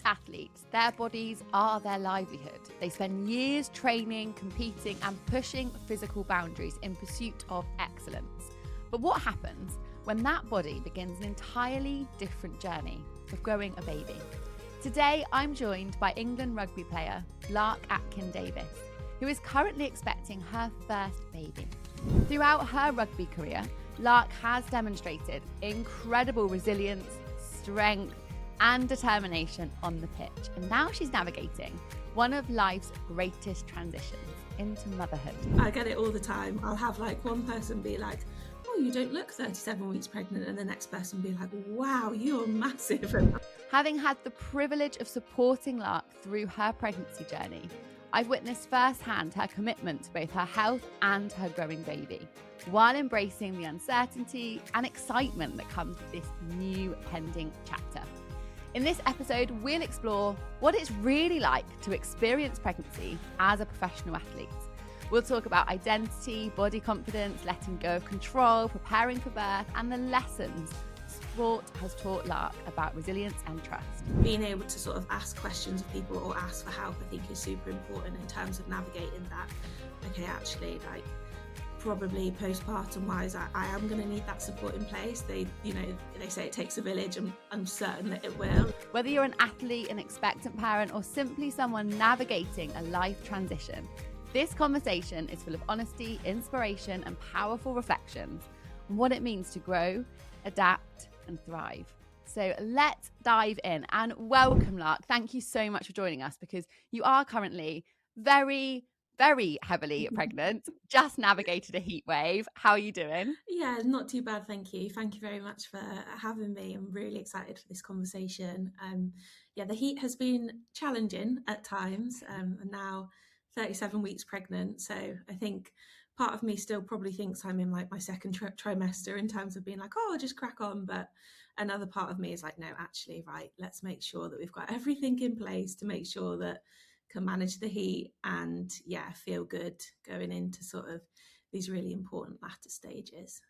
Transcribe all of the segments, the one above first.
athletes, their bodies are their livelihood. They spend years training, competing, and pushing physical boundaries in pursuit of excellence. But what happens when that body begins an entirely different journey of growing a baby? Today, I'm joined by England rugby player Lark Atkin-Davies, who is currently expecting her first baby. Throughout her rugby career, Lark has demonstrated incredible resilience, strength, and determination on the pitch. And now she's navigating one of life's greatest transitions into motherhood. I get it all the time. I'll have one person be like, oh, you don't look 37 weeks pregnant, and the next person be like, wow, you're massive. Having had the privilege of supporting Lark through her pregnancy journey, I've witnessed firsthand her commitment to both her health and her growing baby, while embracing the uncertainty and excitement that comes with this new pending chapter. In this episode, we'll explore what it's really like to experience pregnancy as a professional athlete. We'll talk about identity, body confidence, letting go of control, preparing for birth, and the lessons sport has taught Lark about resilience and trust. Being able to sort of ask questions of people or ask for help, I think, is super important in terms of navigating that. Okay, actually, probably postpartum wise, I am going to need that support in place. They say it takes a village, and I'm certain that it will. Whether you're an athlete, an expectant parent, or simply someone navigating a life transition, this conversation is full of honesty, inspiration, and powerful reflections on what it means to grow, adapt, and thrive. So let's dive in and welcome Lark. Thank you so much for joining us, because you are currently very heavily pregnant, just navigated a heat wave. How are you doing? Yeah, not too bad, thank you. Thank you very much for having me. I'm really excited for this conversation. The heat has been challenging at times. I'm now 37 weeks pregnant, so I think part of me still probably thinks I'm in my second trimester in terms of being like, oh, I'll just crack on. But another part of me is like, no, actually, right, let's make sure that we've got everything in place to make sure that can manage the heat and feel good going into sort of these really important latter stages.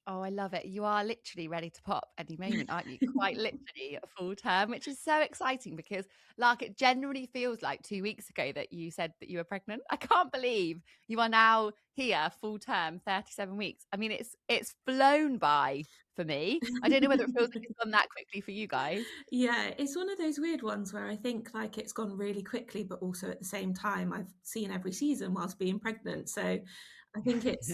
Oh, I love it. You are literally ready to pop any moment, aren't you? Quite literally a full term, which is so exciting because, Lark, it generally feels like 2 weeks ago that you said that you were pregnant. I can't believe you are now here, full term, 37 weeks. I mean, it's flown by for me. I don't know whether it feels like it's gone that quickly for you guys. Yeah, it's one of those weird ones where I think it's gone really quickly, but also at the same time, I've seen every season whilst being pregnant. So I think it's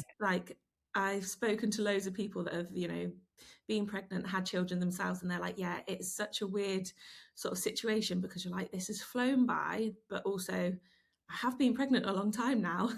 I've spoken to loads of people that have, been pregnant, had children themselves, and they're like, yeah, it's such a weird sort of situation because you're like, this has flown by, but also I have been pregnant a long time now.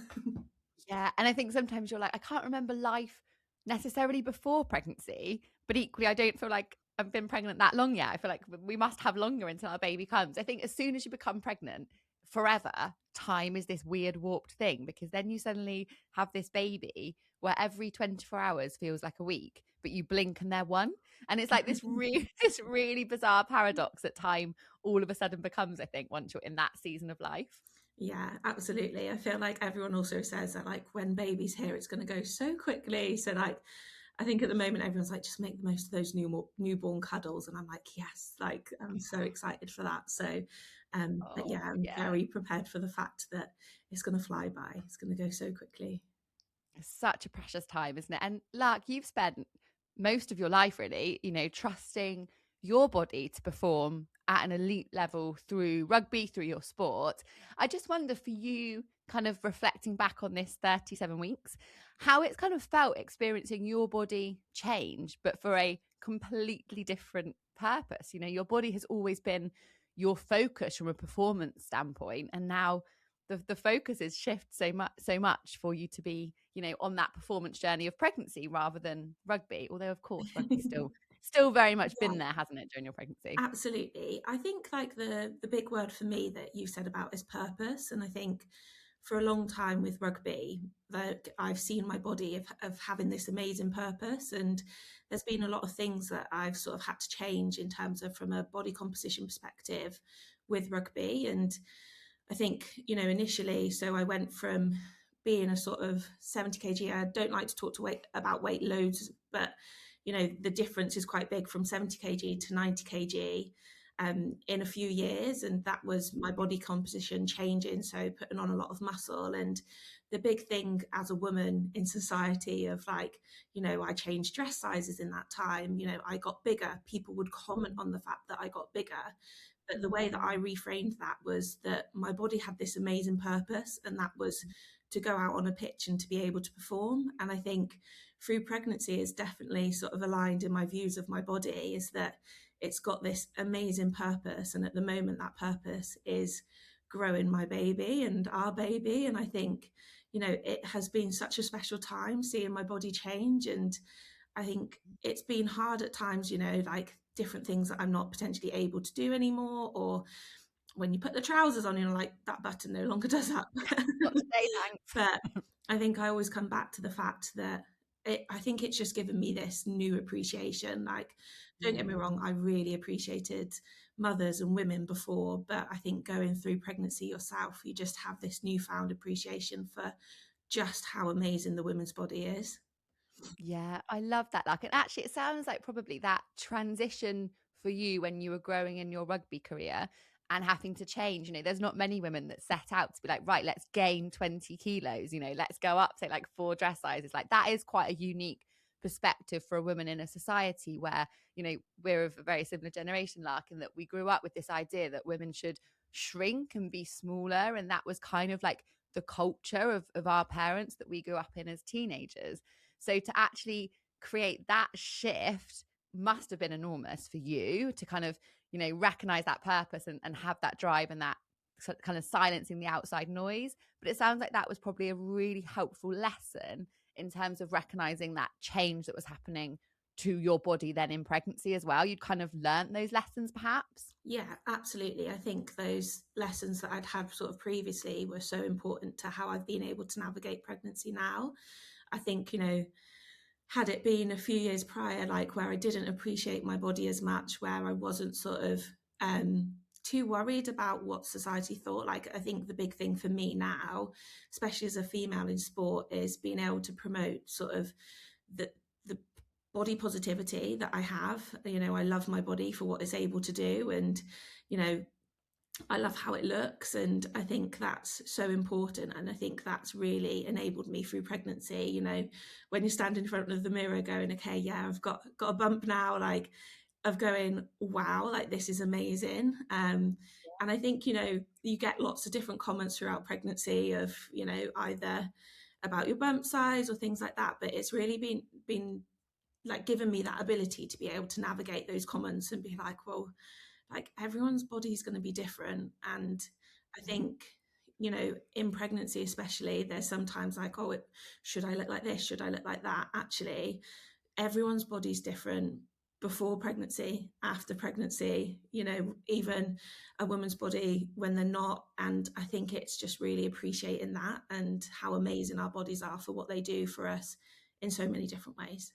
Yeah. And I think sometimes you're like, I can't remember life necessarily before pregnancy, but equally, I don't feel like I've been pregnant that long yet. I feel like we must have longer until our baby comes. I think as soon as you become pregnant, forever, time is this weird warped thing, because then you suddenly have this baby where every 24 hours feels like a week, but you blink and they're one. And it's like this really bizarre paradox that time all of a sudden becomes, I think, once you're in that season of life. Yeah, absolutely. I feel like everyone also says that when baby's here, it's going to go so quickly. So I think at the moment everyone's like, just make the most of those newborn cuddles, and I'm like, yes, I'm so excited for that. So, but yeah, I'm very prepared for the fact that it's going to fly by. It's going to go so quickly. It's such a precious time, isn't it? And Lark, you've spent most of your life really, trusting your body to perform at an elite level through rugby, through your sport. I just wonder, for you, kind of reflecting back on this 37 weeks, how it's kind of felt experiencing your body change, but for a completely different purpose. Your body has always been your focus from a performance standpoint, and now the focus is shift so much for you to be, on that performance journey of pregnancy rather than rugby. Although, of course, rugby's still very much been there, hasn't it, during your pregnancy? Absolutely. I think the big word for me that you said about is purpose. And I think for a long time with rugby, that I've seen my body of having this amazing purpose. And there's been a lot of things that I've sort of had to change in terms of from a body composition perspective with rugby. And I think, initially, so I went from being a sort of 70 kg. I don't like to talk about weight loads, but the difference is quite big from 70 kg to 90 kg. in a few years, and that was my body composition changing, so putting on a lot of muscle. And the big thing as a woman in society of like, you know, I changed dress sizes in that time, you know, I got bigger, people would comment on the fact that I got bigger. But the way that I reframed that was that my body had this amazing purpose, and that was to go out on a pitch and to be able to perform. And I think through pregnancy is definitely sort of aligned in my views of my body, is that it's got this amazing purpose. And at the moment, that purpose is growing my baby and our baby. And I think, you know, it has been such a special time seeing my body change. And I think it's been hard at times, you know, like different things that I'm not potentially able to do anymore, or when you put the trousers on, you're like, that button no longer does that. Not today, thanks. But I think I always come back to the fact that I think it's just given me this new appreciation. Like, don't get me wrong, I really appreciated mothers and women before, but I think going through pregnancy yourself, you just have this newfound appreciation for just how amazing the women's body is. Yeah, I love that. Like, and actually, it sounds like probably that transition for you when you were growing in your rugby career and having to change. You know, there's not many women that set out to be like, right, let's gain 20 kilos, you know, let's go up, say, like 4 dress sizes. Like, that is quite a unique perspective for a woman in a society where, you know, we're of a very similar generation, Lark, and that we grew up with this idea that women should shrink and be smaller. And that was kind of like the culture of our parents that we grew up in as teenagers. So to actually create that shift must have been enormous for you to kind of, you know, recognize that purpose and have that drive and that kind of silencing the outside noise. But it sounds like that was probably a really helpful lesson in terms of recognizing that change that was happening to your body then in pregnancy as well. You'd kind of learned those lessons perhaps. Yeah, absolutely. I think those lessons that I'd had sort of previously were so important to how I've been able to navigate pregnancy now. I think, you know, had it been a few years prior, like where I didn't appreciate my body as much, where I wasn't sort of too worried about what society thought. Like, I think the big thing for me now, especially as a female in sport, is being able to promote sort of the body positivity that I have. You know, I love my body for what it's able to do, and you know, I love how it looks, and I think that's so important. And I think that's really enabled me through pregnancy. You know, when you stand in front of the mirror going, okay, yeah, I've got a bump now, like of going, wow, like this is amazing. And I think, you know, you get lots of different comments throughout pregnancy of, you know, either about your bump size or things like that. But it's really been like given me that ability to be able to navigate those comments and be like, well, like everyone's body is going to be different. And I think, you know, in pregnancy especially, there's sometimes like, oh, should I look like this, should I look like that? Actually, everyone's body's different before pregnancy, after pregnancy, you know, even a woman's body when they're not. And I think it's just really appreciating that and how amazing our bodies are for what they do for us in so many different ways.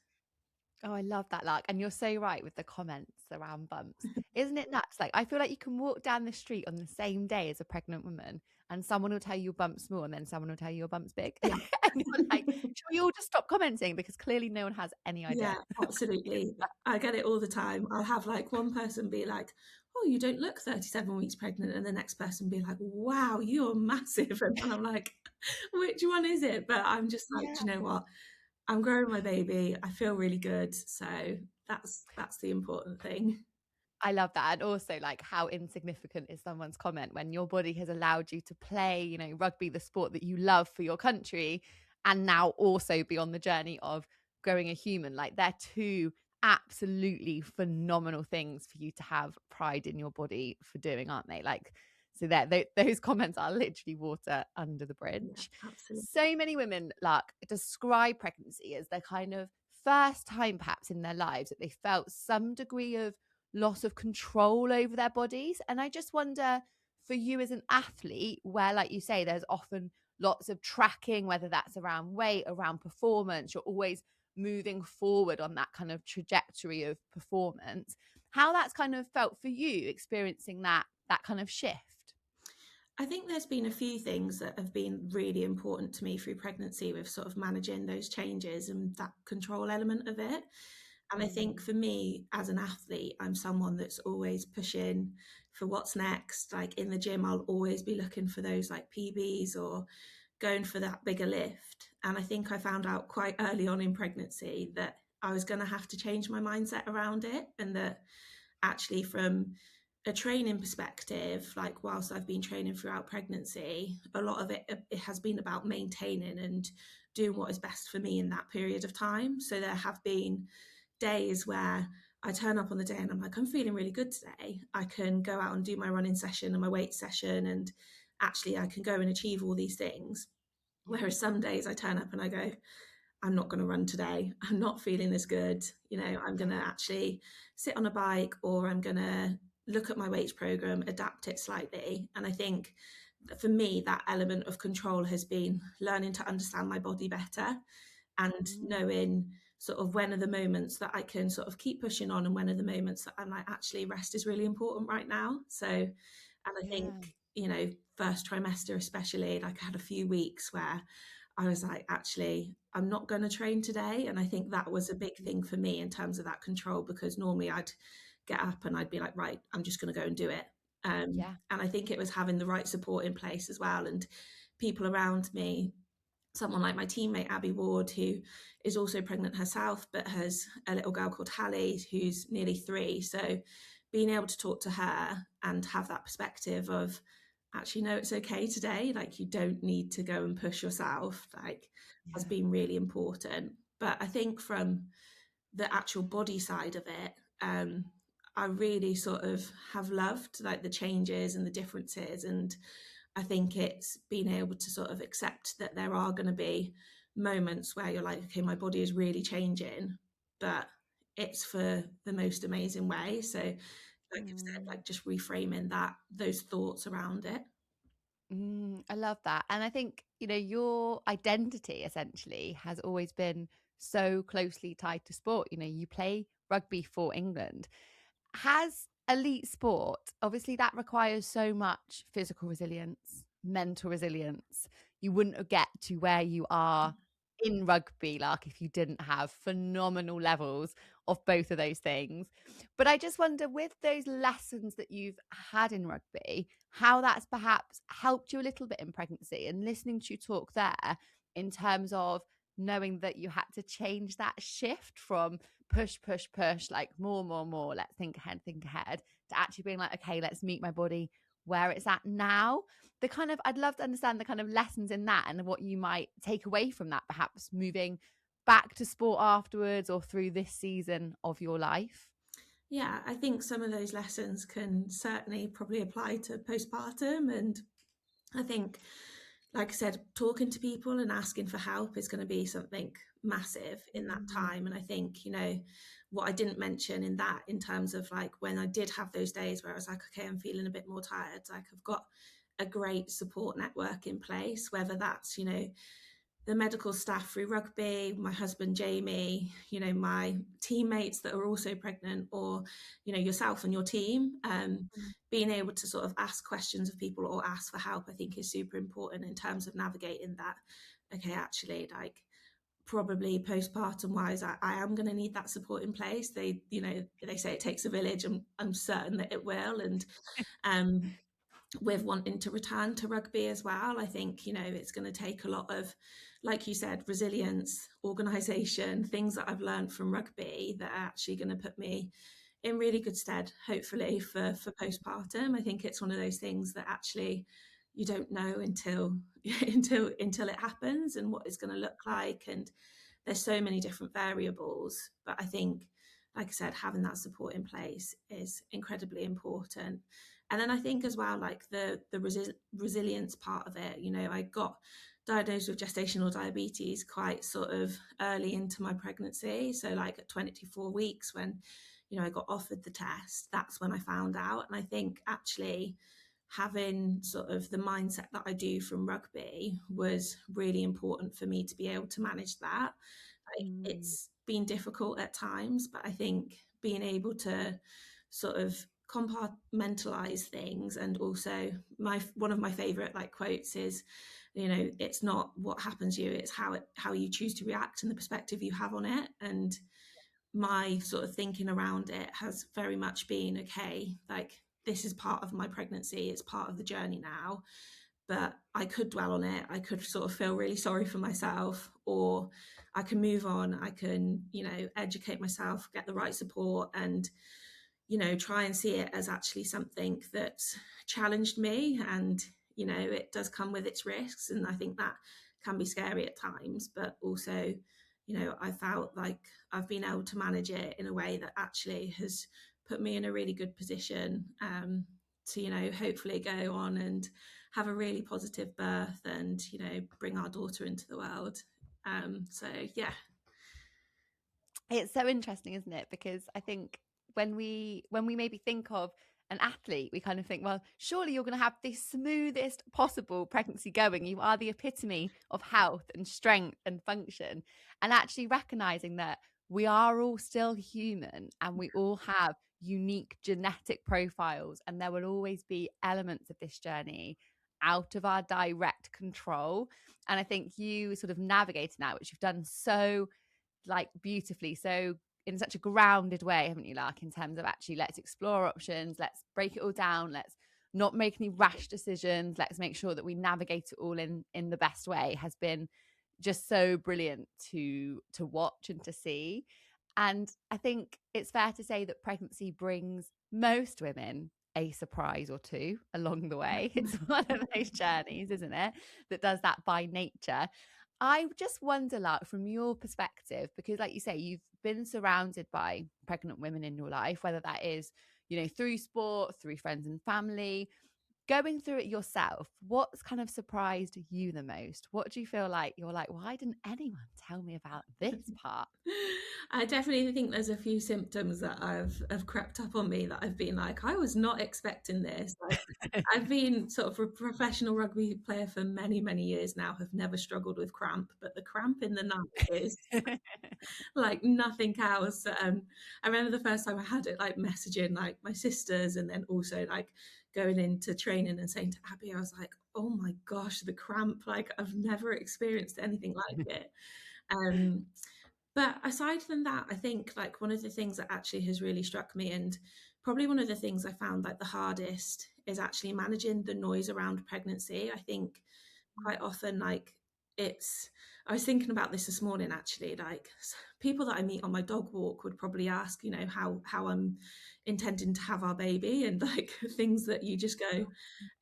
Oh, I love that, Lark. And you're so right with the comments around bumps. Isn't it nuts? Like, I feel like you can walk down the street on the same day as a pregnant woman and someone will tell you your bump's small and then someone will tell you your bump's big. Yeah. And you're like, should we all just stop commenting? Because clearly no one has any Yeah, idea. absolutely. I get it all the time. I'll have like one person be like, oh, you don't look 37 weeks pregnant. And the next person be like, wow, you're massive. And I'm like, which one is it? But I'm just like, Yeah. do you know what? I'm growing my baby. I feel really good. So that's the important thing. I love that. And also, like, how insignificant is someone's comment when your body has allowed you to play, you know, rugby, the sport that you love for your country, and now also be on the journey of growing a human? Like, they're two absolutely phenomenal things for you to have pride in your body for doing, aren't they? Like, so that those comments are literally water under the Yeah, bridge. absolutely. So many women, Lark, describe pregnancy as their kind of first time, perhaps in their lives, that they felt some degree of loss of control over their bodies. And I just wonder, for you as an athlete, where, like you say, there's often lots of tracking, whether that's around weight, around performance, you're always moving forward on that kind of trajectory of performance, how that's kind of felt for you experiencing that kind of shift. I think there's been a few things that have been really important to me through pregnancy with sort of managing those changes and that control element of it. And I think for me as an athlete, I'm someone that's always pushing for what's next. Like in the gym, I'll always be looking for those like PBs or going for that bigger lift. And I think I found out quite early on in pregnancy that I was going to have to change my mindset around it, and that actually from a training perspective, like whilst I've been training throughout pregnancy, a lot of it has been about maintaining and doing what is best for me in that period of time. So there have been days where I turn up on the day and I'm like, I'm feeling really good today. I can go out and do my running session and my weight session, and actually I can go and achieve all these things. Yeah. Whereas some days I turn up and I go, I'm not going to run today. I'm not feeling as good. You know, I'm going to actually sit on a bike, or I'm going to look at my weights program, adapt it slightly. And I think that for me, that element of control has been learning to understand my body better, and Mm. knowing sort of when are the moments that I can sort of keep pushing on, and when are the moments that I'm like, actually rest is really important right now. So, and I think, Yeah. you know, first trimester especially, like I had a few weeks where I was like, actually, I'm not going to train today. And I think that was a big thing for me in terms of that control, because normally I'd get up and I'd be like, right, I'm just going to go and do it. Yeah. And I think it was having the right support in place as well, and people around me, someone like my teammate Abby Ward, who is also pregnant herself, but has a little girl called Hallie who's nearly 3. So being able to talk to her and have that perspective of, actually, no, it's okay today, like you don't need to go and push yourself, like, has Yeah. been really important. But I think from the actual body side of it, I really sort of have loved like the changes and the differences. And I think it's being able to sort of accept that there are going to be moments where you're like, okay, my body is really changing, but it's for the most amazing way. So, like you've said, Mm. like just reframing that, those thoughts around it. I love that. And I think, your identity essentially has always been so closely tied to sport. You play rugby for England. Has elite sport, obviously, that requires so much physical resilience, mental resilience. You wouldn't get to where you are in rugby, like if you didn't have phenomenal levels of both of those things. But I just wonder, with those lessons that you've had in rugby, how that's perhaps helped you a little bit in pregnancy, and listening to you talk there in terms of knowing that you had to change that shift from push, push, push, like more, more, more, let's think ahead, to actually being like, okay, let's meet my body where it's at now. I'd love to understand the kind of lessons in that, and what you might take away from that, perhaps moving back to sport afterwards or through this season of your life. Yeah, I think some of those lessons can certainly probably apply to postpartum. And I think, like I said, talking to people and asking for help is going to be something massive in that Mm. time. And I think, you know, what I didn't mention in that, in terms of like when I did have those days where I was like, okay, I'm feeling a bit more tired, like I've got a great support network in place, whether that's, you know, the medical staff through rugby, my husband Jamie, you know, my teammates that are also pregnant, or, you know, yourself and your team. Being able to sort of ask questions of people or ask for help, I think is super important in terms of navigating that. Okay, actually, like probably postpartum wise, I am going to need that support in place. They, you know, they say it takes a village, and I'm certain that it will. And um, with wanting to return to rugby as well, I think, you know, it's going to take a lot of, like you said, resilience, organisation, things that I've learned from rugby that are actually going to put me in really good stead, hopefully, for postpartum. I think it's one of those things that actually you don't know until until it happens, and what it's going to look like. And there's so many different variables. But I think, like I said, having that support in place is incredibly important. And then I think as well, like the resilience part of it, you know, I got diagnosed with gestational diabetes quite sort of early into my pregnancy. So like at 24 weeks, when, you know, I got offered the test, that's when I found out. And I think actually having sort of the mindset that I do from rugby was really important for me to be able to manage that. Like, Mm. it's been difficult at times, but I think being able to sort of compartmentalize things, and also my one of my favorite like quotes is, you know, it's not what happens to you, it's how you choose to react and the perspective you have on it. And my sort of thinking around it has very much been, okay, like this is part of my pregnancy, it's part of the journey now, but I could dwell on it. I could sort of feel really sorry for myself, or I can move on. I can, educate myself, get the right support, and, try and see it as actually something that's challenged me. And, it does come with its risks. And I think that can be scary at times, but also, I felt like I've been able to manage it in a way that actually has put me in a really good position to, hopefully go on and have a really positive birth and, bring our daughter into the world. So, yeah. It's so interesting, isn't it? Because I think when we maybe think of an athlete, we kind of think, well, surely you're going to have the smoothest possible pregnancy going. You are the epitome of health and strength and function. And actually recognizing that we are all still human and we all have unique genetic profiles, and there will always be elements of this journey out of our direct control. And I think you sort of navigating that, which you've done so like beautifully, so in such a grounded way, haven't you, Lark, in terms of actually let's explore options, let's break it all down, let's not make any rash decisions, let's make sure that we navigate it all in the best way, has been just so brilliant to watch and to see. And I think it's fair to say that pregnancy brings most women a surprise or two along the way. It's one of those journeys, isn't it, that does that by nature. I just wonder, like, from your perspective, because like you say, you've been surrounded by pregnant women in your life, whether that is, through sport, through friends and family, going through it yourself, what's kind of surprised you the most? What do you feel like you're like, why didn't anyone tell me about this part? I definitely think there's a few symptoms that have crept up on me that I've been like, I was not expecting this. Like, I've been sort of a professional rugby player for many, many years now, have never struggled with cramp, but the cramp in the night is like nothing else. I remember the first time I had it, like messaging like my sisters, and then also like going into training and saying to Abby, I was like, oh my gosh, the cramp, like I've never experienced anything like it. Um, but aside from that, I think like one of the things that actually has really struck me, and probably one of the things I found like the hardest, is actually managing the noise around pregnancy. I think quite often like it's I was thinking about this morning actually, like people that I meet on my dog walk would probably ask, how I'm intending to have our baby, and like things that you just go,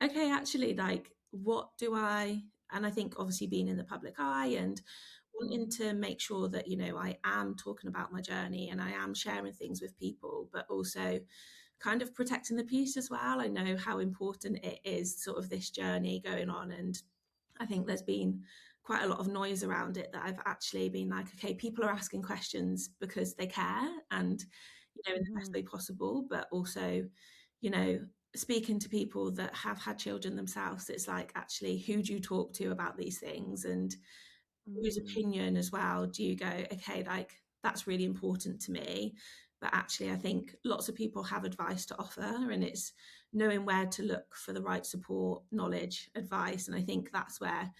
okay, actually, like what do I, and I think obviously being in the public eye and wanting to make sure that I am talking about my journey and I am sharing things with people, but also kind of protecting the peace as well. I know how important it is, sort of this journey going on, and I think there's been quite a lot of noise around it that I've actually been like, okay, people are asking questions because they care, and in the best way possible, but also you know speaking to people that have had children themselves, it's like, actually, who do you talk to about these things, and whose opinion as well do you go, okay, like that's really important to me. But actually, I think lots of people have advice to offer, and it's knowing where to look for the right support, knowledge, advice. And I think that's where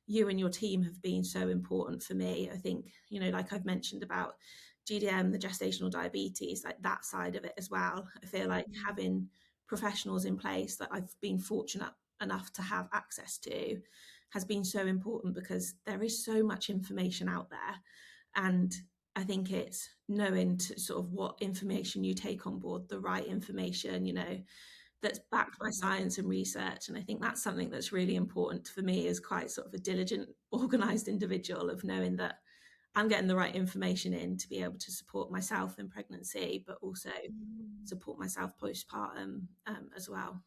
you and your team have been so important for me. I think, like I've mentioned about GDM, the gestational diabetes, like that side of it as well. I feel like having professionals in place that I've been fortunate enough to have access to has been so important, because there is so much information out there. And I think it's knowing to sort of what information you take on board, the right information, that's backed by science and research. And I think that's something that's really important for me, as quite sort of a diligent, organized individual, of knowing that I'm getting the right information in to be able to support myself in pregnancy, but also support myself postpartum as well.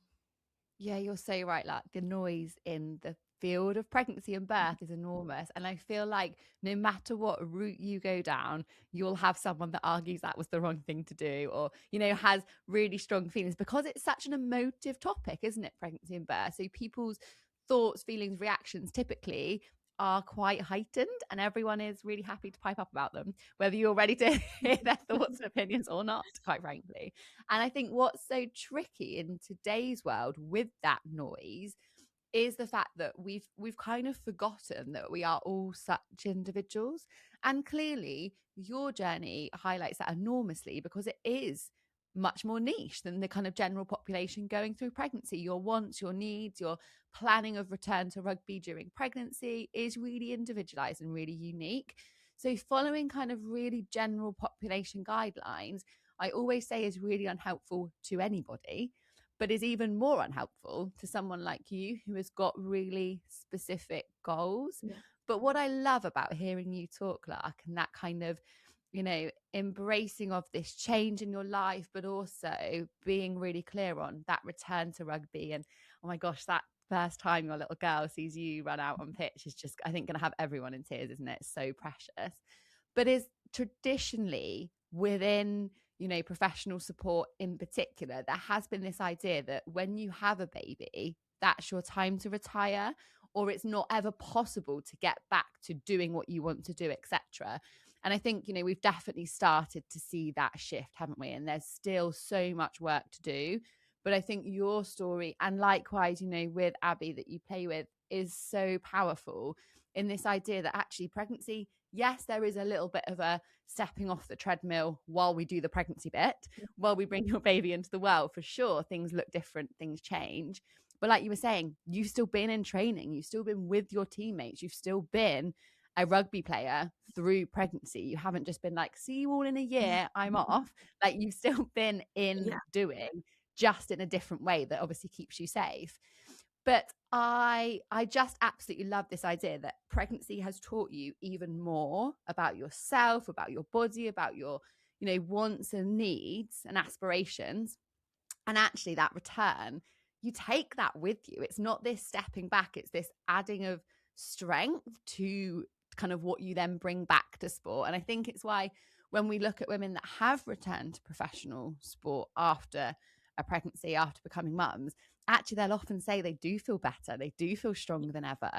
Yeah, you're so right. Like the noise in the field of pregnancy and birth is enormous. And I feel like no matter what route you go down, you'll have someone that argues that was the wrong thing to do, or, has really strong feelings, because it's such an emotive topic, isn't it? Pregnancy and birth. So people's thoughts, feelings, reactions typically are quite heightened, and everyone is really happy to pipe up about them, whether you're ready to hear their thoughts and opinions or not, quite frankly. And I think what's so tricky in today's world with that noise is the fact that we've kind of forgotten that we are all such individuals. And clearly your journey highlights that enormously, because it is much more niche than the kind of general population going through pregnancy. Your wants, your needs, your planning of return to rugby during pregnancy is really individualized and really unique. So following kind of really general population guidelines, I always say, is really unhelpful to anybody, but is even more unhelpful to someone like you who has got really specific goals. Yeah. But what I love about hearing you talk, Lark, and that kind of, embracing of this change in your life, but also being really clear on that return to rugby. And oh my gosh, that first time your little girl sees you run out on pitch is just, I think, going to have everyone in tears, isn't it? It's so precious. But is traditionally within, professional support in particular, there has been this idea that when you have a baby, that's your time to retire, or it's not ever possible to get back to doing what you want to do, etc. And I think, we've definitely started to see that shift, haven't we? And there's still so much work to do. But I think your story, and likewise, with Abby that you play with, is so powerful in this idea that actually pregnancy, yes, there is a little bit of a stepping off the treadmill while we do the pregnancy bit, while we bring your baby into the world. For sure, things look different, things change. But like you were saying, you've still been in training, you've still been with your teammates, you've still been a rugby player through pregnancy. You haven't just been like, see you all in a year, I'm off. Like, you've still been in Yeah. doing, just in a different way that obviously keeps you safe. But I just absolutely love this idea that pregnancy has taught you even more about yourself, about your body, about your, wants and needs and aspirations. And actually that return, you take that with you. It's not this stepping back, it's this adding of strength to kind of what you then bring back to sport. And I think it's why when we look at women that have returned to professional sport after a pregnancy, after becoming mums, actually they'll often say they do feel better, they do feel stronger than ever.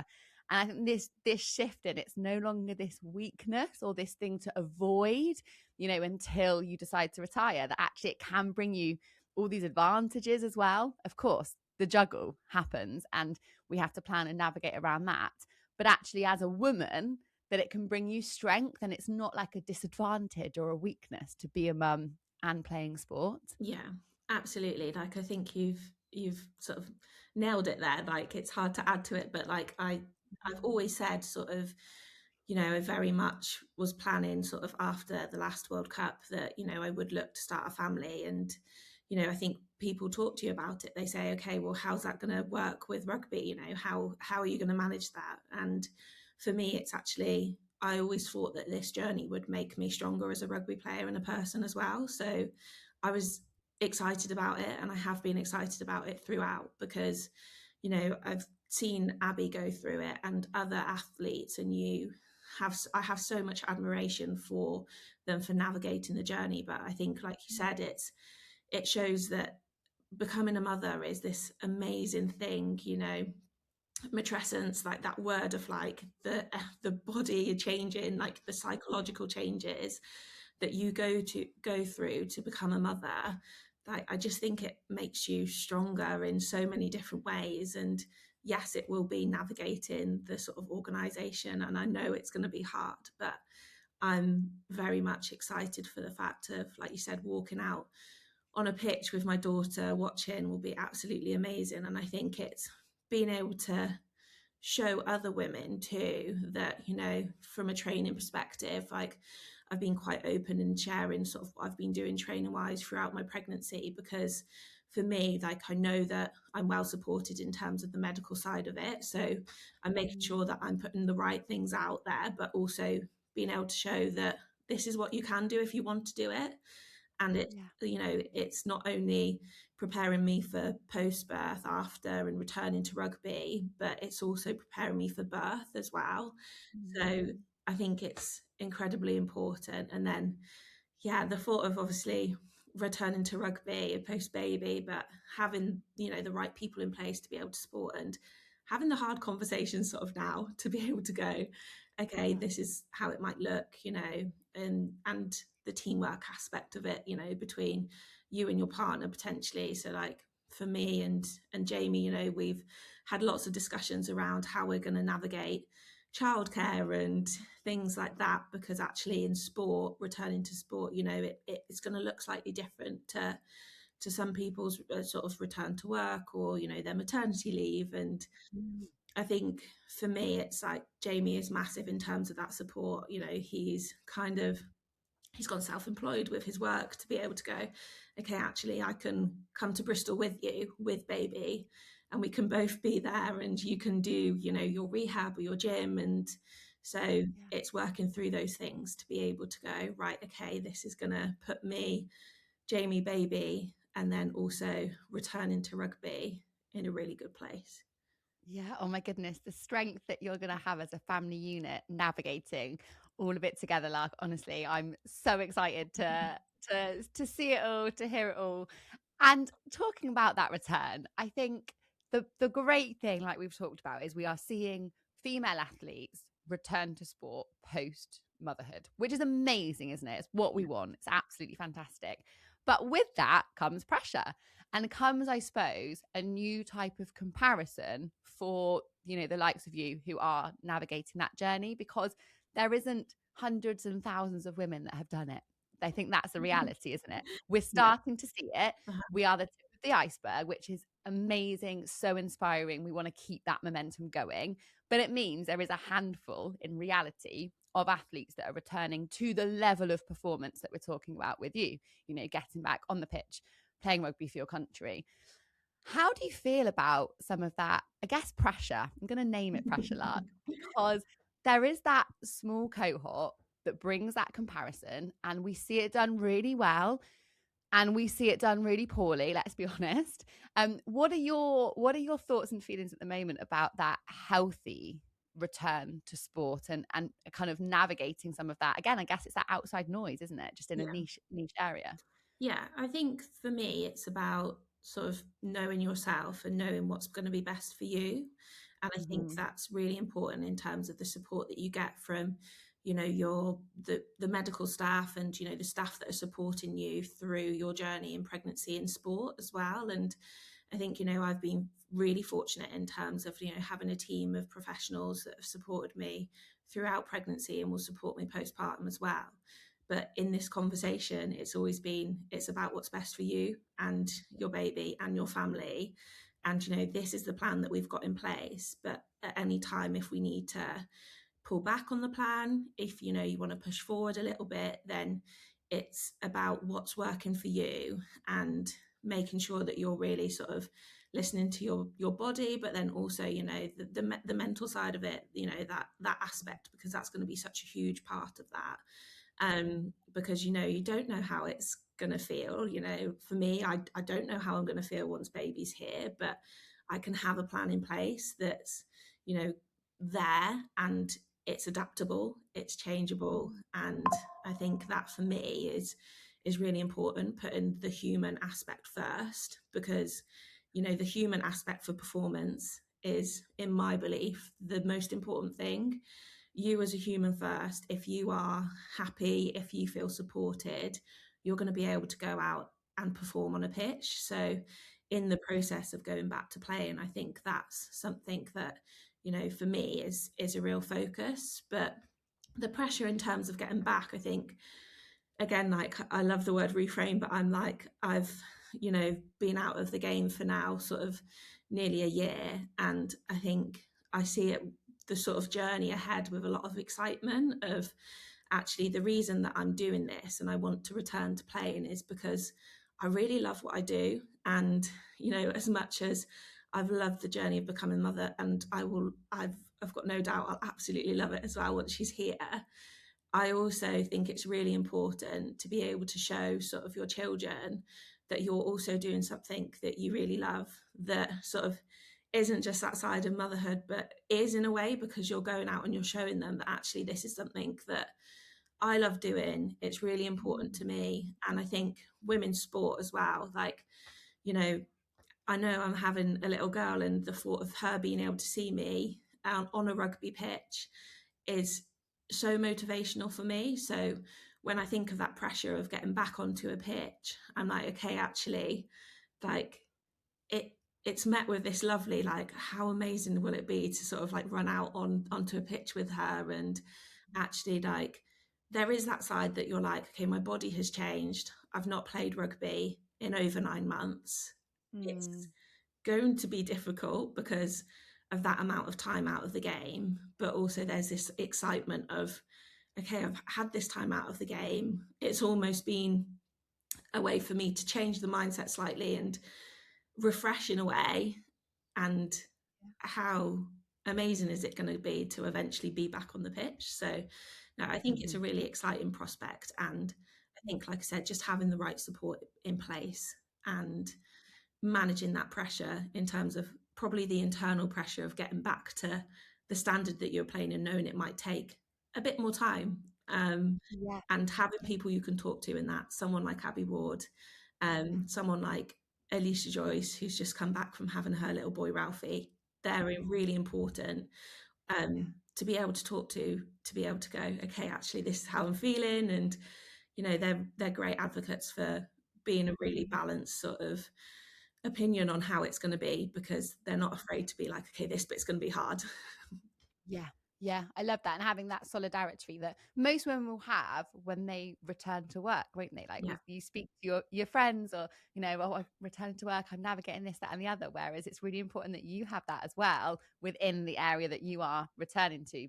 And I think this shift in, it's no longer this weakness or this thing to avoid, until you decide to retire, that actually it can bring you all these advantages as well. Of course, the juggle happens and we have to plan and navigate around that. But actually, as a woman, that it can bring you strength, and it's not like a disadvantage or a weakness to be a mum and playing sport. Yeah, absolutely. Like, I think you've sort of nailed it there. Like, it's hard to add to it, but like I've always said sort of, I very much was planning sort of after the last World Cup that, I would look to start a family. And, I think people talk to you about it. They say, okay, well, how's that going to work with rugby? How are you going to manage that? And for me, it's actually, I always thought that this journey would make me stronger as a rugby player and a person as well. So I was excited about it, and I have been excited about it throughout, because, I've seen Abby go through it and other athletes, and I have so much admiration for them for navigating the journey. But I think, like you said, it shows that becoming a mother is this amazing thing, matrescence, like that word of like the body changing, like the psychological changes that you go through to become a mother. Like, I just think it makes you stronger in so many different ways. And yes, it will be navigating the sort of organization, and I know it's going to be hard, but I'm very much excited for the fact of, like you said, walking out on a pitch with my daughter watching will be absolutely amazing. And I think it's being able to show other women too that, from a training perspective, like, I've been quite open in sharing sort of what I've been doing training wise throughout my pregnancy, because for me, like, I know that I'm well supported in terms of the medical side of it. So I'm making sure that I'm putting the right things out there, but also being able to show that this is what you can do if you want to do it. And it's, Yeah. it's not only preparing me for post birth, after, and returning to rugby, but it's also preparing me for birth as well. So I think it's incredibly important. And then, yeah, the thought of obviously returning to rugby post baby, but having, the right people in place to be able to support, and having the hard conversations sort of now to be able to go, okay, this is how it might look, and the teamwork aspect of it, between you and your partner potentially. So, like, for me and Jamie, you know, we've had lots of discussions around how we're going to navigate childcare and things like that, because actually in sport, returning to sport, you know, it's going to look slightly different to some people's sort of return to work, or you know, their maternity leave. And Mm. I think for me, it's like Jamie is massive in terms of that support. You know, he's gone self-employed with his work to be able to go, okay, actually I can come to Bristol with you with baby, and we can both be there, and you can do, you know, your rehab or your gym. And so Yeah. it's working through those things to be able to go, right, okay, this is going to put me, Jamie, baby, and then also returning to rugby in a really good place. Yeah. Oh my goodness. The strength that you're going to have as a family unit navigating all of it together, Lark. Honestly, I'm so excited to see it all, to hear it all. And talking about that return, I think the great thing, like we've talked about, is we are seeing female athletes return to sport post motherhood, which is amazing, isn't it? It's what we want. It's absolutely fantastic. But with that comes pressure, and comes, I suppose, a new type of comparison for, you know, the likes of you who are navigating that journey, because there isn't hundreds and thousands of women that have done it. I think that's the reality, isn't it? We're Yeah. starting to see it. Uh-huh. We are the tip of the iceberg, which is amazing, so inspiring. We want to keep that momentum going. But it means there is a handful in reality of athletes that are returning to the level of performance that we're talking about with you, you know, getting back on the pitch, playing rugby for your country. How do you feel about some of that, I guess, pressure? I'm going to name it pressure, Lark, because there is that small cohort that brings that comparison, and we see it done really well and we see it done really poorly, let's be honest. What are your thoughts and feelings at the moment about that healthy return to sport, and kind of navigating some of that? Again, I guess it's that outside noise, isn't it? Just in a Yeah. niche area. Yeah, I think for me, it's about sort of knowing yourself and knowing what's going to be best for you. And I think Hmm. that's really important in terms of the support that you get from, you know, the medical staff, and you know, the staff that are supporting you through your journey in pregnancy and sport as well. And I think, you know, I've been really fortunate in terms of, you know, having a team of professionals that have supported me throughout pregnancy and will support me postpartum as well. But in this conversation, it's always been, it's about what's best for you and your baby and your family. And, you know, this is the plan that we've got in place. But at any time, if we need to pull back on the plan, if, you know, you want to push forward a little bit, then it's about what's working for you, and making sure that you're really sort of listening to your body, but then also, you know, the mental side of it, you know, that aspect, because that's going to be such a huge part of that. Because, you know, you don't know how it's going to feel. You know, for me, I don't know how I'm going to feel once baby's here, but I can have a plan in place that's, you know, there, and it's adaptable, it's changeable. And I think that for me is really important, putting the human aspect first, because, you know, the human aspect for performance is, in my belief, the most important thing. You as a human first, if you are happy, if you feel supported, you're going to be able to go out and perform on a pitch. So in the process of going back to playing, I think that's something that, you know, for me is a real focus. But the pressure in terms of getting back, I think, again, like, I love the word reframe, but I'm like, I've, you know, been out of the game for now sort of nearly a year, and I think I see it, the sort of journey ahead, with a lot of excitement of, actually, the reason that I'm doing this and I want to return to playing is because I really love what I do. And, you know, as much as I've loved the journey of becoming mother, and I've got no doubt I'll absolutely love it as well once she's here, I also think it's really important to be able to show sort of your children that you're also doing something that you really love, that sort of isn't just that side of motherhood, but is in a way, because you're going out and you're showing them that actually this is something that I love doing. It's really important to me. And I think women's sport as well, like, you know, I know I'm having a little girl, and the thought of her being able to see me on a rugby pitch is so motivational for me. So when I think of that pressure of getting back onto a pitch, I'm like, okay, actually, like, it's met with this lovely, like, how amazing will it be to sort of like run out onto a pitch with her, and actually, like, there is that side that you're like, okay, my body has changed. I've not played rugby in over 9 months. It's Mm, going to be difficult because of that amount of time out of the game, but also there's this excitement of, okay, I've had this time out of the game. It's almost been a way for me to change the mindset slightly and refresh in a way. And how amazing is it going to be to eventually be back on the pitch? So no, I think it's mhm. a really exciting prospect. And I think, like I said, just having the right support in place and managing that pressure in terms of probably the internal pressure of getting back to the standard that you're playing and knowing it might take a bit more time, Yeah. and having people you can talk to in that, someone like Abby Ward, someone like Alicia Joyce, who's just come back from having her little boy Ralphie. They're really important, to be able to talk to be able to go, okay, actually this is how I'm feeling. And they're great advocates for being a really balanced sort of opinion on how it's going to be, because they're not afraid to be like, okay, this bit's going to be hard. Yeah. Yeah, I love that. And having that solidarity that most women will have when they return to work, won't they? Like Yeah, you speak to your friends, or, oh, I'm returning to work, I'm navigating this, that, and the other. Whereas it's really important that you have that as well within the area that you are returning to,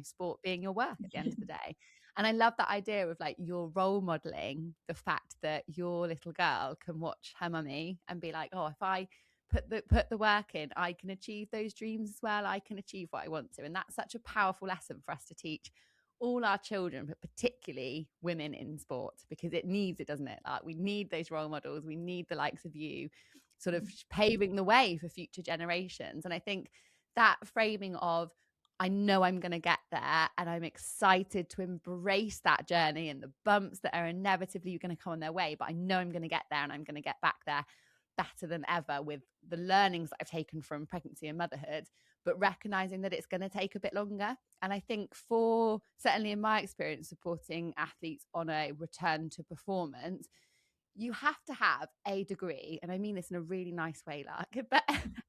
sport being your work at the end of the day. And I love that idea of like you're role modeling the fact that your little girl can watch her mummy and be like, oh, if I put the work in, I can achieve those dreams as well. I can achieve what I want to. And that's such a powerful lesson for us to teach all our children, but particularly women in sport, because it needs it, doesn't it? Like we need those role models. We need the likes of you sort of paving the way for future generations. And I think that framing of, I know I'm going to get there and I'm excited to embrace that journey and the bumps that are inevitably going to come on their way, but I know I'm going to get there and I'm going to get back there better than ever with the learnings that I've taken from pregnancy and motherhood, but recognizing that it's going to take a bit longer. And I think for certainly in my experience supporting athletes on a return to performance, you have to have a degree, and I mean this in a really nice way, like, but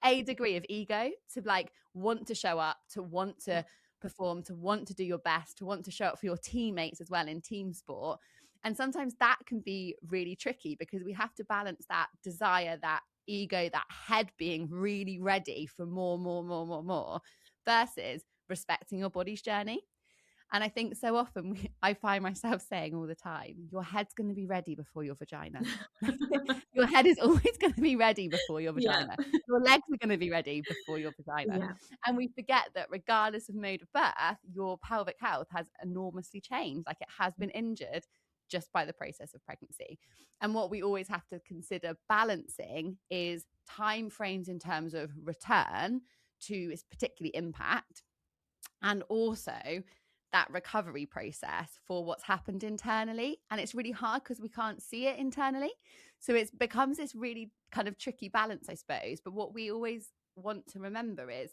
a degree of ego to like want to show up, to want yeah, to perform, to want to do your best, to want to show up for your teammates as well in team sport. And sometimes that can be really tricky because we have to balance that desire, that ego, that head being really ready for more, versus respecting your body's journey. And I think so often I find myself saying all the time, your head's going to be ready before your vagina. Your head is always going to be ready before your yeah, vagina. Your legs are going to be ready before your vagina. yeah, And we forget that regardless of mode of birth, your pelvic health has enormously changed. Like it has been injured just by the process of pregnancy. And what we always have to consider balancing is time frames in terms of return to its particularly impact, and also that recovery process for what's happened internally. And it's really hard because we can't see it internally. So it becomes this really kind of tricky balance, I suppose. But what we always want to remember is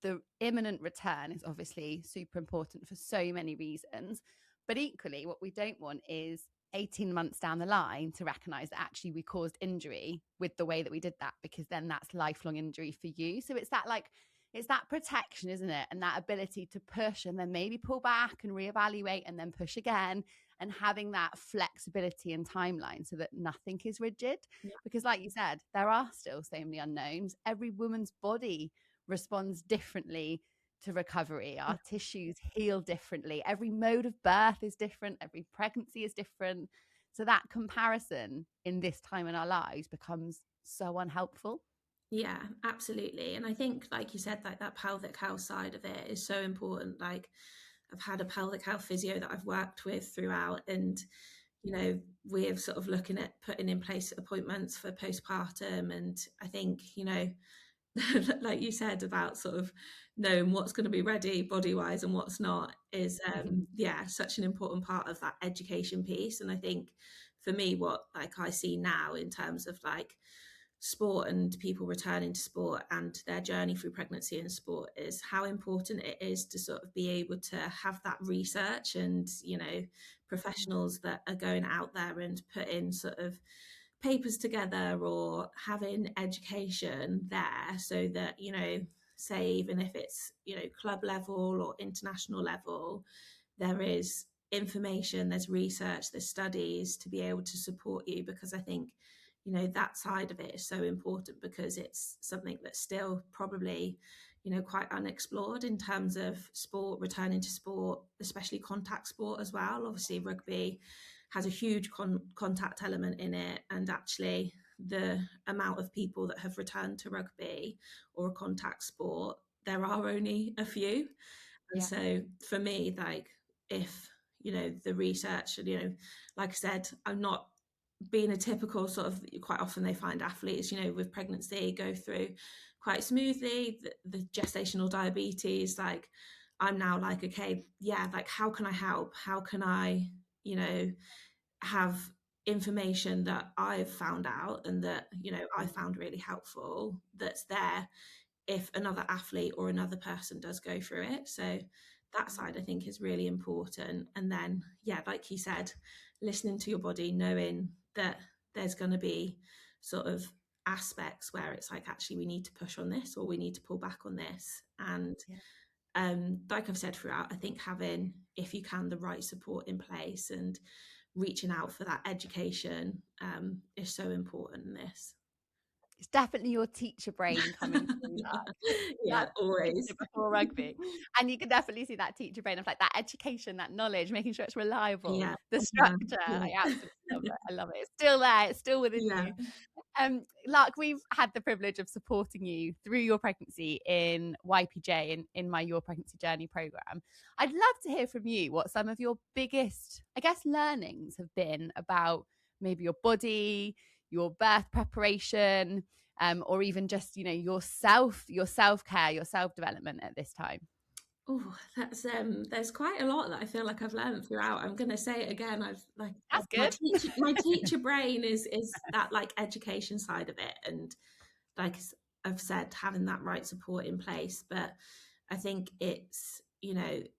the imminent return is obviously super important for so many reasons. But equally, what we don't want is 18 months down the line to recognize that actually we caused injury with the way that we did that, because then that's lifelong injury for you. So it's that like, it's that protection, isn't it? And that ability to push and then maybe pull back and reevaluate and then push again, and having that flexibility and timeline so that nothing is rigid. yeah, Because, like you said, there are still so many unknowns. Every woman's body responds differently to recovery. yeah. Our tissues heal differently. Every mode of birth is different. Every pregnancy is different. So that comparison in this time in our lives becomes so unhelpful. Yeah, absolutely. And I think, like you said, like that pelvic health side of it is so important. Like I've had a pelvic health physio that I've worked with throughout, and we're sort of looking at putting in place appointments for postpartum. And I think, like you said about sort of knowing what's going to be ready body wise and what's not is yeah, such an important part of that education piece. And I think for me, what like I see now in terms of like sport and people returning to sport and their journey through pregnancy and sport is how important it is to sort of be able to have that research and professionals that are going out there and putting sort of papers together or having education there so that, say even if it's, club level or international level, there is information, there's research, there's studies to be able to support you, because I think, that side of it is so important, because it's something that's still probably, quite unexplored in terms of sport, returning to sport, especially contact sport as well. Obviously, rugby has a huge contact element in it, and actually the amount of people that have returned to rugby or a contact sport, there are only a few. And Yeah. so for me, like, if, the research, like I said, I'm not being a typical sort of, quite often they find athletes, with pregnancy go through quite smoothly, the gestational diabetes, like, I'm now like, okay, yeah, like, how can I help? How can I, have information that I've found out and that, I found really helpful, that's there if another athlete or another person does go through it. So that side I think is really important. And then, yeah, like you said, listening to your body, knowing that there's going to be sort of aspects where it's like, actually, we need to push on this or we need to pull back on this. And Yeah. like I've said throughout, I think having, if you can, the right support in place and reaching out for that education is so important in this. It's definitely your teacher brain coming through that. Yeah, That's always. teacher before rugby. And you can definitely see that teacher brain of like that education, that knowledge, making sure it's reliable, Yeah, the yeah, structure. yeah. I absolutely love it. I love it. It's still there. It's still within Yeah. you. Lark, we've had the privilege of supporting you through your pregnancy in YPJ, in my Your Pregnancy Journey program. I'd love to hear from you what some of your biggest, I guess, learnings have been about maybe your body, your birth preparation, or even just, your self-care, your self-development at this time. Oh, that's there's quite a lot that I feel like I've learned throughout. I'm gonna say it again. I've like That's my good. teacher brain is that like education side of it, and like I've said, having that right support in place. But I think it's,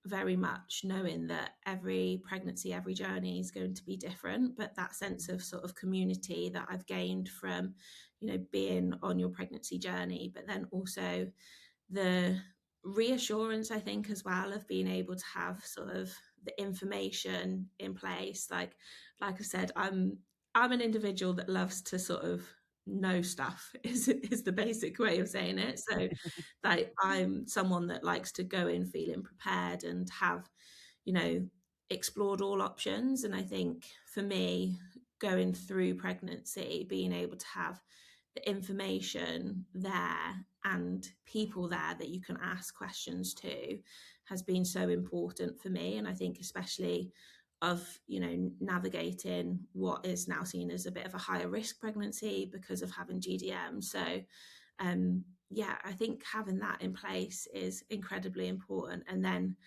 very much knowing that every pregnancy, every journey is going to be different, but that sense of sort of community that I've gained from, being on your pregnancy journey, but then also the reassurance, I think, as well, of being able to have sort of the information in place. Like I said, I'm an individual that loves to sort of know stuff is the basic way of saying it. So like, I'm someone that likes to go in feeling prepared and have, you know, explored all options. And I think for me, going through pregnancy, being able to have the information there and people there that you can ask questions to has been so important for me. And I think especially of, navigating what is now seen as a bit of a higher risk pregnancy because of having GDM. So yeah, I think having that in place is incredibly important. And then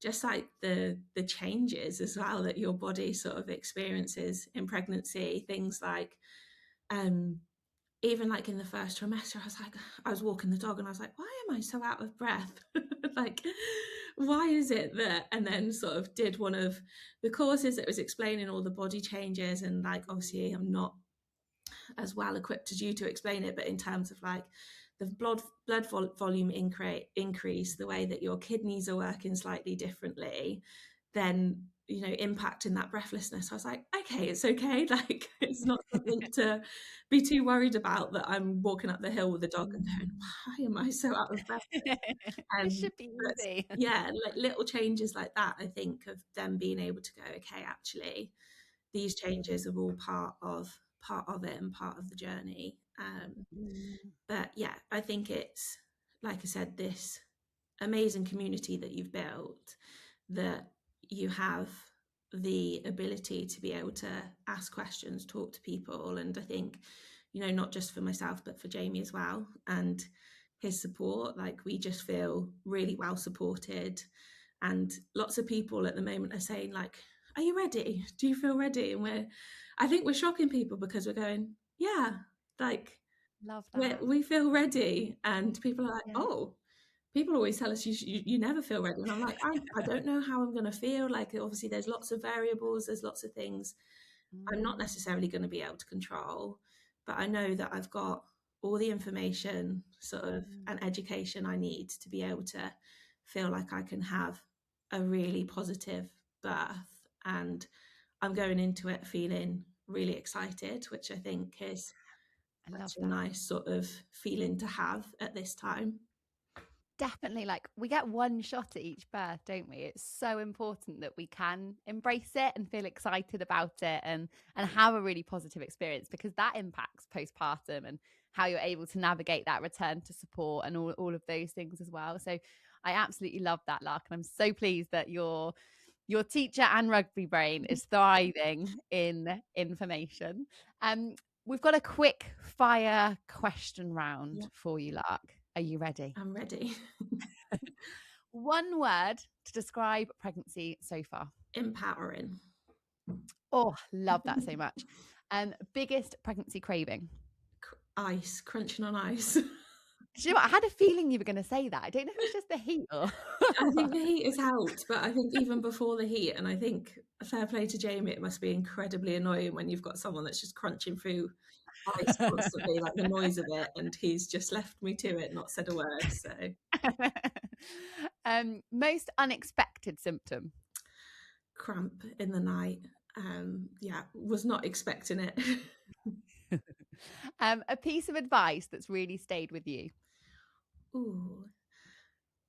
just like the changes as well that your body sort of experiences in pregnancy, things like even like in the first trimester, I was walking the dog and I was like, why am I so out of breath? Like, why is it that? And then sort of did one of the courses that was explaining all the body changes. And like, obviously, I'm not as well equipped as you to explain it, but in terms of like the volume increase, the way that your kidneys are working slightly differently, then impacting that breathlessness. I was like, okay, it's okay. Like, it's not something to be too worried about, that I'm walking up the hill with the dog and going, why am I so out of breath? It should be But easy. yeah, like little changes like that, I think, of them being able to go, okay, actually these changes are all part of it and part of the journey. But yeah, I think it's, like I said, this amazing community that you've built, that you have the ability to be able to ask questions, talk to people. And I think, not just for myself, but for Jamie as well, and his support, like, we just feel really well supported. And lots of people at the moment are saying, like, are you ready? Do you feel ready? And I think we're shocking people, because we're going, yeah, like, Love that. we feel ready. And people are like, Yeah. oh, people always tell us you never feel ready. And I'm like, I don't know how I'm going to feel. Like, obviously there's lots of variables, there's lots of things I'm not Mm. necessarily going to be able to control, but I know that I've got all the information sort of Mm. and education I need to be able to feel like I can have a really positive birth. And I'm going into it feeling really excited, which I think is I love such a that. nice sort of feeling to have at this time. Definitely, like we get one shot at each birth, don't we? It's so important that we can embrace it and feel excited about it and have a really positive experience, because that impacts postpartum and how you're able to navigate that return to support and all of those things as well. So I absolutely love that, Lark, and I'm so pleased that your teacher and rugby brain is thriving in information. Um, we've got a quick fire question round Yeah, for you, Lark. Are you ready? I'm ready. One word to describe pregnancy so far. Empowering. Oh, love that so much. Biggest pregnancy craving. Ice, crunching on ice. Do you know what? I had a feeling you were going to say that. I don't know if it's just the heat or. I think the heat has helped, but I think even before the heat, and I think fair play to Jamie, it must be incredibly annoying when you've got someone that's just crunching through ice constantly, like the noise of it, and he's just left me to it, not said a word. So Most unexpected symptom. cramp in the night. Yeah, was not expecting it. A piece of advice that's really stayed with you. Ooh,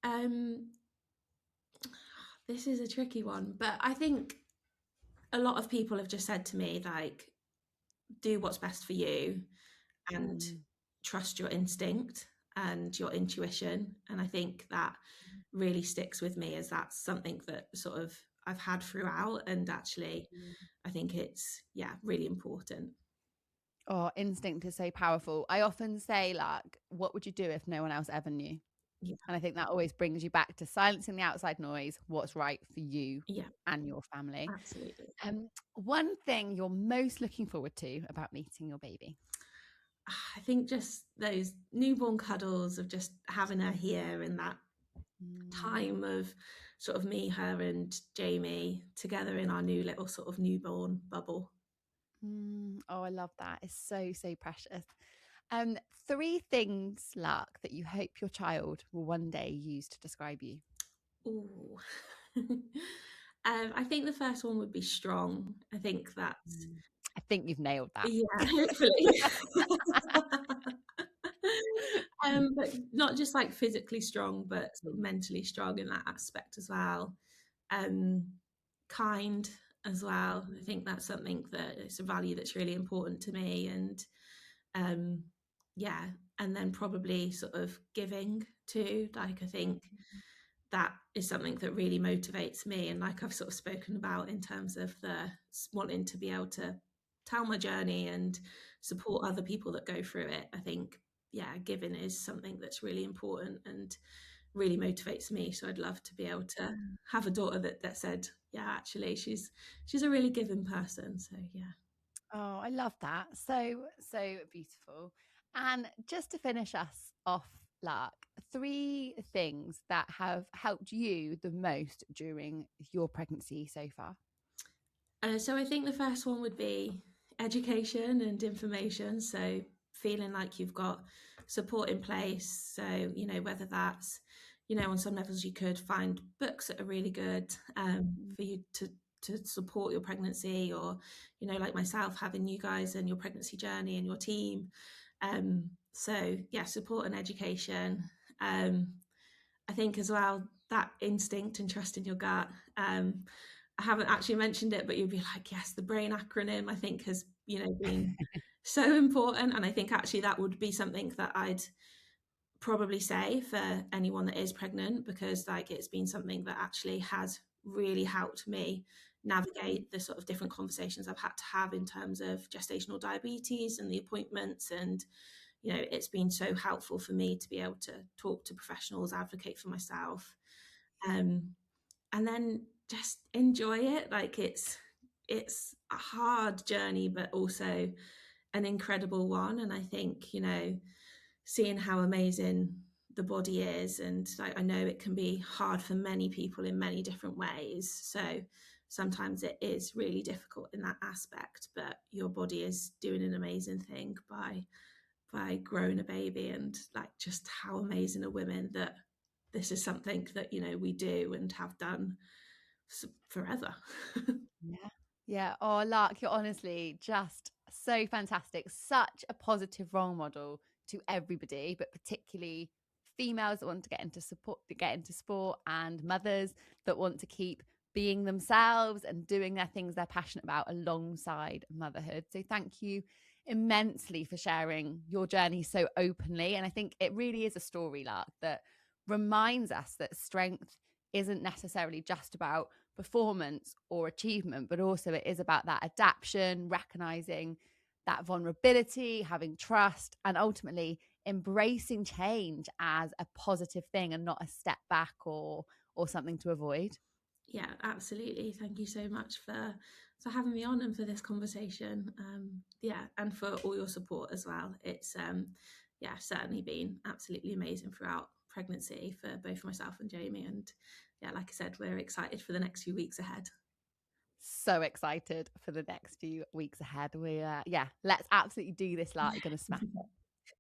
um, this is a tricky one, but I think a lot of people have just said to me, like, do what's best for you and Mm. trust your instinct and your intuition. And I think that really sticks with me, as that's something that sort of I've had throughout. And actually, I think it's, yeah, really important. Oh, instinct is so powerful. I often say, like, what would you do if no one else ever knew? Yeah, And I think that always brings you back to silencing the outside noise, what's right for you yeah, and your family. absolutely. One thing you're most looking forward to about meeting your baby. I think just those newborn cuddles of just having her here in that Mm, time of sort of me, her, and Jamie together in our new little sort of newborn bubble. Oh, I love that. It's so, so precious. Um, Three things, Lark, that you hope your child will one day use to describe you. Ooh. I think the first one would be strong. I think that's, Mm. I think you've nailed that. yeah, hopefully. But not just like physically strong, but sort of mentally strong in that aspect as well. Um, kind as well. I think that's something that it's a value that's really important to me. And um, yeah, and then probably sort of giving too. Like I think that is something that really motivates me, and like I've sort of spoken about in terms of the wanting to be able to tell my journey and support other people that go through it. I think, yeah, giving is something that's really important and really motivates me. So I'd love to be able to have a daughter that said, yeah, actually she's a really giving person. So yeah. Oh, I love that. So, so beautiful. And just to finish us off, Lark, three things that have helped you the most during your pregnancy so far. So I think the first one would be education and information. So feeling like you've got support in place. So, you know, whether that's, you know, on some levels you could find books that are really good for you to support your pregnancy, or, you know, like myself, having you guys and your pregnancy journey and your team. So yeah, support and education. Um, I think as well that instinct and trust in your gut. I haven't actually mentioned it, but you'd be like, yes, the brain acronym I think has, you know, been so important. And I think actually that would be something that I'd probably say for anyone that is pregnant, because like it's been something that actually has really helped me navigate the sort of different conversations I've had to have in terms of gestational diabetes and the appointments. And you know, it's been so helpful for me to be able to talk to professionals, advocate for myself, um, and then just enjoy it. Like it's a hard journey, but also an incredible one. And I think, you know, seeing how amazing the body is, and like I know it can be hard for many people in many different ways. So sometimes it is really difficult in that aspect, but your body is doing an amazing thing by growing a baby. And like, just how amazing are women that this is something that, you know, we do and have done forever. Yeah. Yeah. Oh, Lark, you're honestly just so fantastic. Such a positive role model to everybody, but particularly females that want to get into sport, and mothers that want to keep being themselves and doing their things they're passionate about alongside motherhood. So thank you immensely for sharing your journey so openly. And I think it really is a story, Lark, that reminds us that strength isn't necessarily just about performance or achievement, but also it is about that adaptation, recognizing that vulnerability, having trust, and ultimately embracing change as a positive thing and not a step back or something to avoid. Yeah, absolutely. Thank you so much for having me on and for this conversation. Yeah, and for all your support as well. It's yeah, certainly been absolutely amazing throughout pregnancy for both myself and Jamie. And yeah, like I said, we're excited for the next few weeks ahead. So excited for the next few weeks ahead. We yeah, let's absolutely do this, Lark. You're gonna smash it.